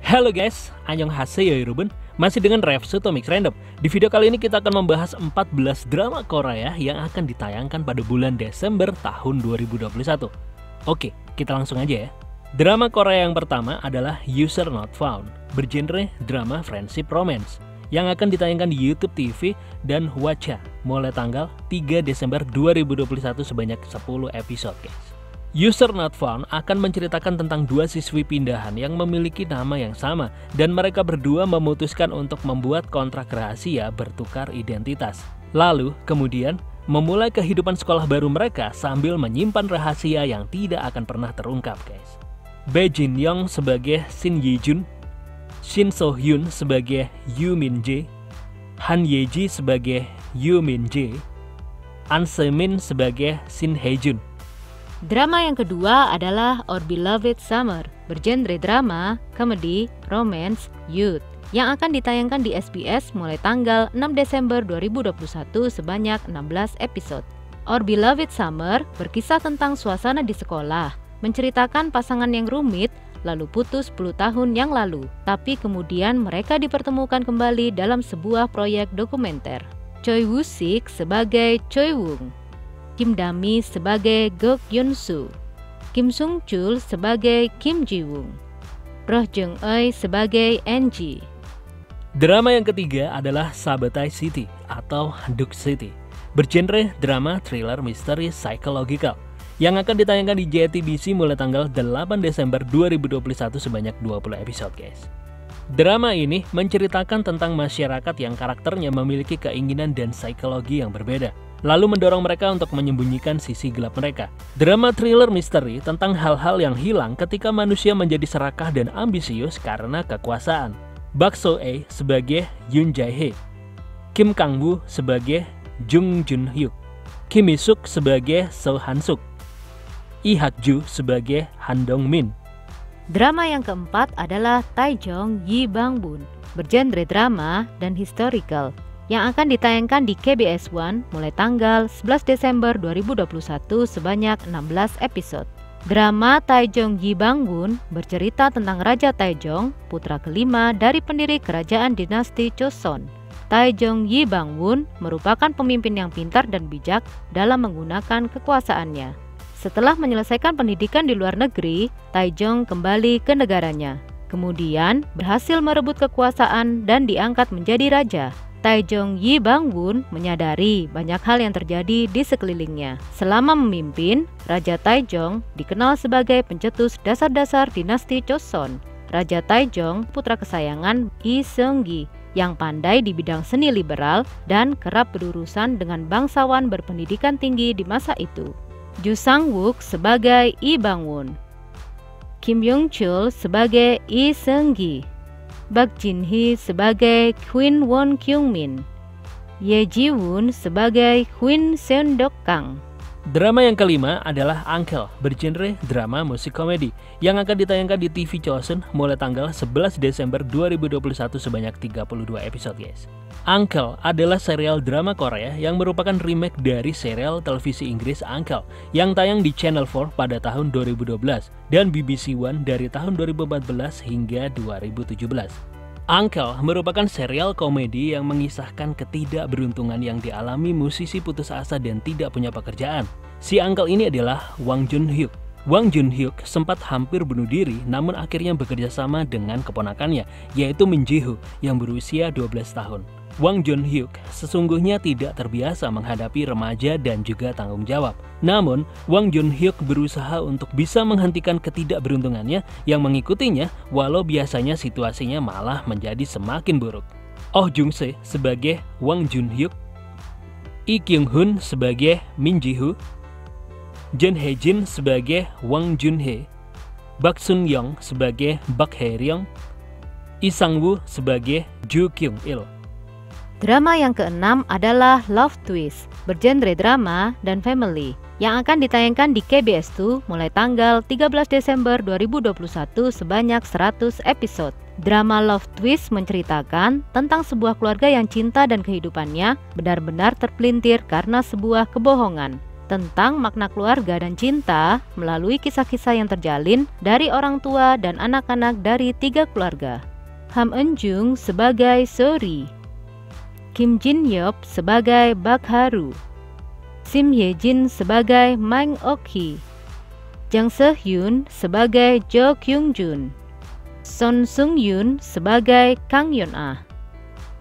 Halo guys, annyeonghaseyo Ruben. Masih dengan Revsuto Mix Random. Di video kali ini kita akan membahas 14 drama Korea yang akan ditayangkan pada bulan Desember tahun 2021. Oke, kita langsung aja ya. Drama Korea yang pertama adalah User Not Found, bergenre drama friendship romance, yang akan ditayangkan di YouTube TV dan Hwacha mulai tanggal 3 Desember 2021 sebanyak 10 episode guys. User Not Found akan menceritakan tentang dua siswi pindahan yang memiliki nama yang sama dan mereka berdua memutuskan untuk membuat kontrak rahasia bertukar identitas. Lalu kemudian memulai kehidupan sekolah baru mereka sambil menyimpan rahasia yang tidak akan pernah terungkap guys. Bae Jin Young sebagai Shin Ye Jun, Shin So Hyun sebagai Yoo Min Jae, Han Ye Ji sebagai Yoo Min Jae, An Se Min sebagai Shin Hae Jun. Drama yang kedua adalah Our Beloved Summer, bergenre drama, komedi, romance, youth, yang akan ditayangkan di SBS mulai tanggal 6 Desember 2021 sebanyak 16 episode. Our Beloved Summer berkisah tentang suasana di sekolah, menceritakan pasangan yang rumit lalu putus 10 tahun yang lalu, tapi kemudian mereka dipertemukan kembali dalam sebuah proyek dokumenter. Choi Woo-sik sebagai Choi Woong, Kim Da-mi sebagai Gok Yeon-soo, Kim Sung-chul sebagai Kim Ji-woong, Roh Jung-eui sebagai NG. Drama yang ketiga adalah Sabotage City atau Duck City, bergenre drama thriller misteri psychological, yang akan ditayangkan di JTBC mulai tanggal 8 Desember 2021 sebanyak 20 episode guys. Drama ini menceritakan tentang masyarakat yang karakternya memiliki keinginan dan psikologi yang berbeda, lalu mendorong mereka untuk menyembunyikan sisi gelap mereka. Drama thriller misteri tentang hal-hal yang hilang ketika manusia menjadi serakah dan ambisius karena kekuasaan. Bak So-ae sebagai Yoon Jae-hye, Kim Kang-woo sebagai Jung Jun-hyuk, Kim Mi-suk sebagai So Han-suk, Lee Hak-ju sebagai Han Dong-min. Drama yang keempat adalah Taejong Yi Bang-bun, bergenre drama dan historical, yang akan ditayangkan di KBS One mulai tanggal 11 Desember 2021 sebanyak 16 episode. Drama Taejong Yi Bang-bun bercerita tentang Raja Taejong, putra kelima dari pendiri kerajaan dinasti Joseon. Taejong Yi Bang-bun merupakan pemimpin yang pintar dan bijak dalam menggunakan kekuasaannya. Setelah menyelesaikan pendidikan di luar negeri, Taejong kembali ke negaranya. Kemudian berhasil merebut kekuasaan dan diangkat menjadi raja. Taejong Yi Bang-bun menyadari banyak hal yang terjadi di sekelilingnya. Selama memimpin, Raja Taejong dikenal sebagai pencetus dasar-dasar dinasti Joseon. Raja Taejong, putra kesayangan Lee Seung-gi, yang pandai di bidang seni liberal dan kerap berurusan dengan bangsawan berpendidikan tinggi di masa itu. Ju Sang-wook sebagai Lee Bang-won, Kim Yong-chul sebagai Lee Seung-gi, Bak Jin-hee sebagai Kwin Won Kyung-min, Ye Ji-woon sebagai Kwin Seon-dok-kang. Drama yang kelima adalah Uncle, bergenre drama musik komedi, yang akan ditayangkan di TV Chosun mulai tanggal 11 Desember 2021 sebanyak 32 episode guys. Uncle adalah serial drama Korea yang merupakan remake dari serial televisi Inggris Uncle yang tayang di Channel 4 pada tahun 2012 dan BBC One dari tahun 2014 hingga 2017. Uncle merupakan serial komedi yang mengisahkan ketidakberuntungan yang dialami musisi putus asa dan tidak punya pekerjaan. Si Uncle ini adalah Wang Jun-hyuk. Wang Jun-hyuk sempat hampir bunuh diri namun akhirnya bekerja sama dengan keponakannya yaitu Min Ji-hoo yang berusia 12 tahun. Wang Jun-hyuk sesungguhnya tidak terbiasa menghadapi remaja dan juga tanggung jawab. Namun, Wang Jun-hyuk berusaha untuk bisa menghentikan ketidakberuntungannya yang mengikutinya walau biasanya situasinya malah menjadi semakin buruk. Oh Jung-se sebagai Wang Jun-hyuk, Lee Kyung-hun sebagai Min Ji-hoo, Jun Hae-jin sebagai Wang Jun-hye, Bak Sun-young sebagai Bak Hae-ryong, Lee Sang-woo sebagai Ju Kyung-il. Drama yang keenam adalah Love Twist, bergenre drama dan family, yang akan ditayangkan di KBS 2 mulai tanggal 13 Desember 2021 sebanyak 100 episode. Drama Love Twist menceritakan tentang sebuah keluarga yang cinta dan kehidupannya benar-benar terpelintir karena sebuah kebohongan. tentang makna keluarga dan cinta melalui kisah-kisah yang terjalin dari orang tua dan anak-anak dari 3 keluarga. Ham Eun Jung sebagai Sori, Kim Jin Yop sebagai Bak Haru, Sim Hye Jin sebagai Mang Ok Hee, Jang Se Hyun sebagai Jo Kyung Jun, Son Sung Yoon sebagai Kang Yeon Ah.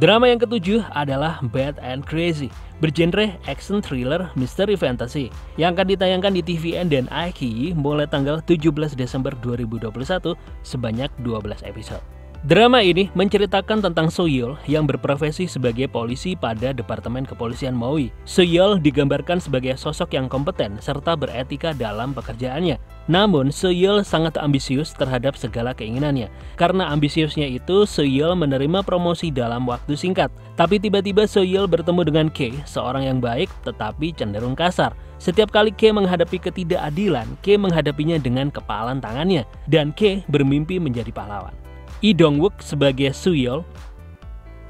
Drama yang ketujuh adalah Bad and Crazy, bergenre action thriller misteri fantasy yang akan ditayangkan di TVN dan iQIYI mulai tanggal 17 Desember 2021 sebanyak 12 episode. Drama ini menceritakan tentang Soyeol yang berprofesi sebagai polisi pada Departemen Kepolisian Maui. Soyeol digambarkan sebagai sosok yang kompeten serta beretika dalam pekerjaannya. Namun, Soyeol sangat ambisius terhadap segala keinginannya. Karena ambisiusnya itu, Soyeol menerima promosi dalam waktu singkat. Tapi tiba-tiba Soyeol bertemu dengan K, seorang yang baik tetapi cenderung kasar. Setiap kali K menghadapi ketidakadilan, K menghadapinya dengan kepalan tangannya. Dan K bermimpi menjadi pahlawan. Lee Dong Wook sebagai Soyeol,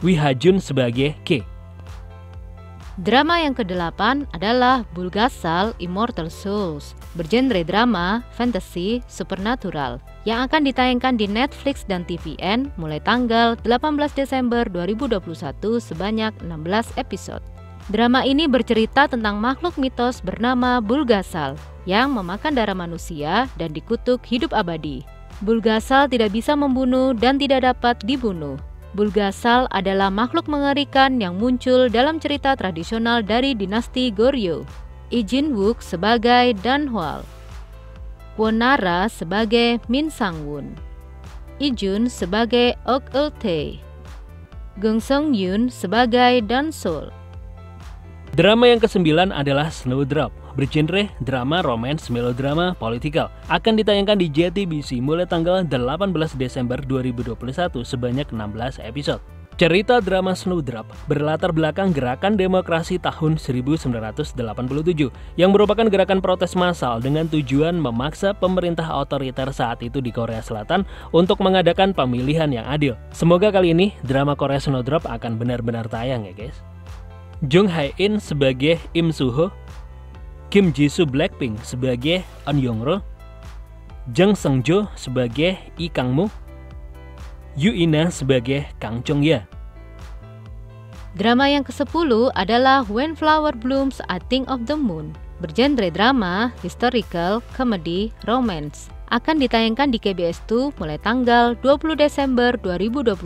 Wi Ha Jun sebagai K. Drama yang ke-8 adalah Bulgasal Immortal Souls, bergenre drama, fantasy, supernatural, yang akan ditayangkan di Netflix dan TVN mulai tanggal 18 Desember 2021 sebanyak 16 episode. Drama ini bercerita tentang makhluk mitos bernama Bulgasal yang memakan darah manusia dan dikutuk hidup abadi. Bulgasal tidak bisa membunuh dan tidak dapat dibunuh. Bulgasal adalah makhluk mengerikan yang muncul dalam cerita tradisional dari dinasti Goryeo. Lee Jin Wook sebagai Dan Hwal, Kwon Nara sebagai Min Sang Woon, Lee Jun sebagai Ok Eul Tae, Gong Sung Yoon sebagai Dan Sol. Drama yang ke-9 adalah Snowdrop, bergenre drama romance melodrama politikal. Akan ditayangkan di JTBC mulai tanggal 18 Desember 2021 sebanyak 16 episode. Cerita drama Snowdrop berlatar belakang gerakan demokrasi tahun 1987 yang merupakan gerakan protes massal dengan tujuan memaksa pemerintah otoriter saat itu di Korea Selatan untuk mengadakan pemilihan yang adil. Semoga kali ini drama Korea Snowdrop akan benar-benar tayang ya guys. Jung Hae In sebagai Im Suho, Kim Jisoo Blackpink sebagai An Yongro, Jang Seungjo sebagai Lee Kangmu, Yu Ina sebagai Kang Chong Ya. Drama yang ke-10 adalah When Flower Blooms I Think of the Moon, bergenre drama, historical, comedy, romance. Akan ditayangkan di KBS 2 mulai tanggal 20 Desember 2021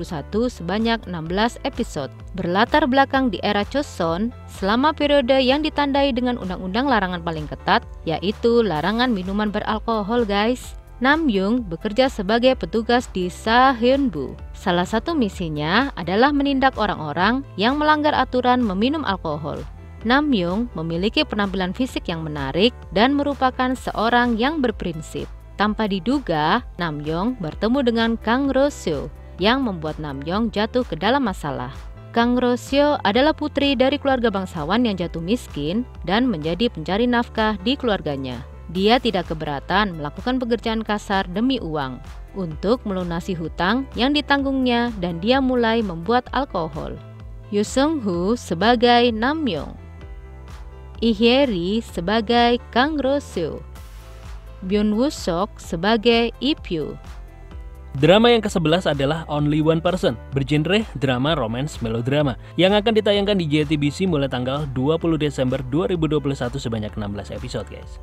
sebanyak 16 episode. Berlatar belakang di era Joseon selama periode yang ditandai dengan undang-undang larangan paling ketat, yaitu larangan minuman beralkohol guys. Nam Young bekerja sebagai petugas di Sahyunbu. Salah satu misinya adalah menindak orang-orang yang melanggar aturan meminum alkohol. Nam Young memiliki penampilan fisik yang menarik dan merupakan seorang yang berprinsip. Tanpa diduga, Nam Young bertemu dengan Kang Ro-seo yang membuat Nam Young jatuh ke dalam masalah. Kang Ro-seo adalah putri dari keluarga bangsawan yang jatuh miskin dan menjadi pencari nafkah di keluarganya. Dia tidak keberatan melakukan pekerjaan kasar demi uang untuk melunasi hutang yang ditanggungnya dan dia mulai membuat alkohol. Yoo Seung-ho sebagai Nam Young, Lee Hye-ri sebagai Kang Ro-seo, Byun Woo-sok sebagai Lee Pyo. Drama yang ke-11 adalah Only One Person, bergenre drama romance melodrama yang akan ditayangkan di JTBC mulai tanggal 20 Desember 2021 sebanyak 16 episode guys.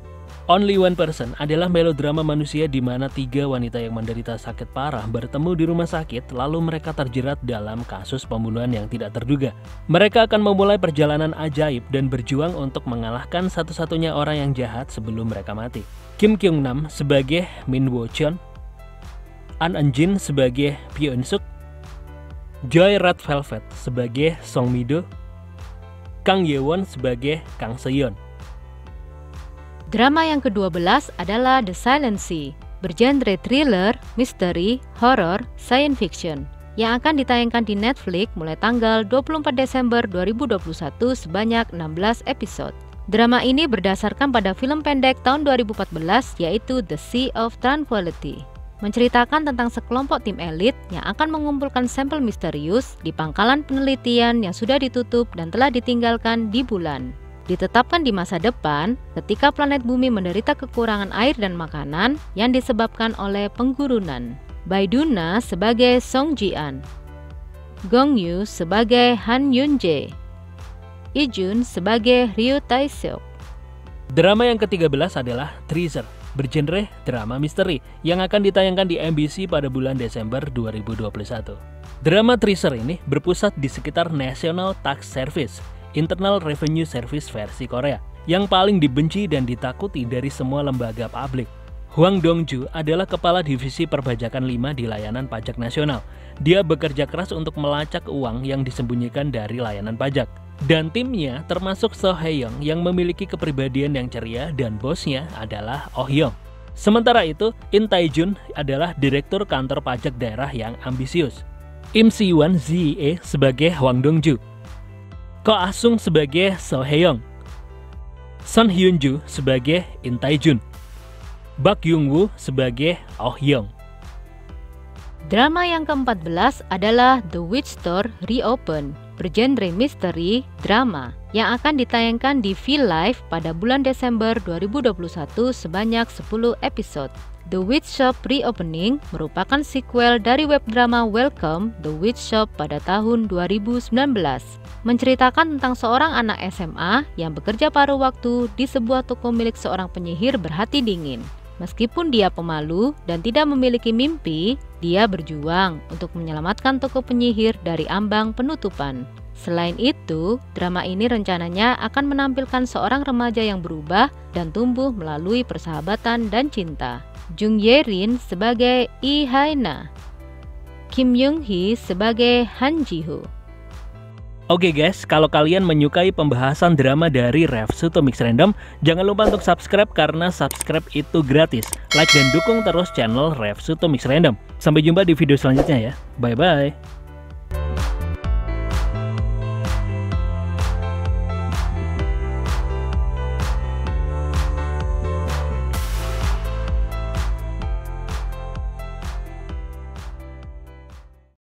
Only One Person adalah melodrama manusia di mana 3 wanita yang menderita sakit parah bertemu di rumah sakit lalu mereka terjerat dalam kasus pembunuhan yang tidak terduga. Mereka akan memulai perjalanan ajaib dan berjuang untuk mengalahkan satu-satunya orang yang jahat sebelum mereka mati. Kim Kyung Nam sebagai Min Wo Chon, An Eun Jin sebagai Pyeon Suk, Joy Red Velvet sebagai Song Mi-do, Kang Ye-won sebagai Kang Se-yeon. Drama yang ke-12 adalah The Silent Sea, bergenre thriller, misteri, horror, science fiction, yang akan ditayangkan di Netflix mulai tanggal 24 Desember 2021 sebanyak 16 episode. Drama ini berdasarkan pada film pendek tahun 2014 yaitu The Sea of Tranquility. Menceritakan tentang sekelompok tim elit yang akan mengumpulkan sampel misterius di pangkalan penelitian yang sudah ditutup dan telah ditinggalkan di bulan. ditetapkan di masa depan ketika planet bumi menderita kekurangan air dan makanan yang disebabkan oleh penggurunan. Baiduna sebagai Song Ji-an, Gong Yu sebagai Han Yun-jae, Ijun sebagai Ryu Tae-seok. Drama yang ke-13 adalah Treasure, bergenre drama misteri yang akan ditayangkan di MBC pada bulan Desember 2021. Drama Treasure ini berpusat di sekitar National Tax Service, Internal Revenue Service versi Korea, yang paling dibenci dan ditakuti dari semua lembaga publik. Hwang Dong-ju adalah kepala divisi perpajakan 5 di layanan pajak nasional. Dia bekerja keras untuk melacak uang yang disembunyikan dari layanan pajak. Dan timnya termasuk So Hae-young yang memiliki kepribadian yang ceria dan bosnya adalah Oh Hyung. Sementara itu, In Tae-jun adalah direktur kantor pajak daerah yang ambisius. Im Si-won Zi-e sebagai Hwang Dong-ju. Ko Ah-sung sebagai So Hae-young. Son Hyun-ju sebagai In Tae-jun. Bak Yung-woo sebagai Oh Hyung. Drama yang ke-14 adalah The Witch Store Reopen, bergenre misteri drama yang akan ditayangkan di V-Live pada bulan Desember 2021 sebanyak 10 episode. The Witch Shop Reopening merupakan sequel dari web drama Welcome The Witch Shop pada tahun 2019. Menceritakan tentang seorang anak SMA yang bekerja paruh waktu di sebuah toko milik seorang penyihir berhati dingin. Meskipun dia pemalu dan tidak memiliki mimpi, dia berjuang untuk menyelamatkan toko penyihir dari ambang penutupan. Selain itu, drama ini rencananya akan menampilkan seorang remaja yang berubah dan tumbuh melalui persahabatan dan cinta. Jung Ye-rin sebagai Lee Hae-na, Kim Young-hee sebagai Han Ji-ho. Oke guys, kalau kalian menyukai pembahasan drama dari Refsuto Mix Random, jangan lupa untuk subscribe karena subscribe itu gratis. Like dan dukung terus channel Refsuto Mix Random. Sampai jumpa di video selanjutnya ya. Bye bye.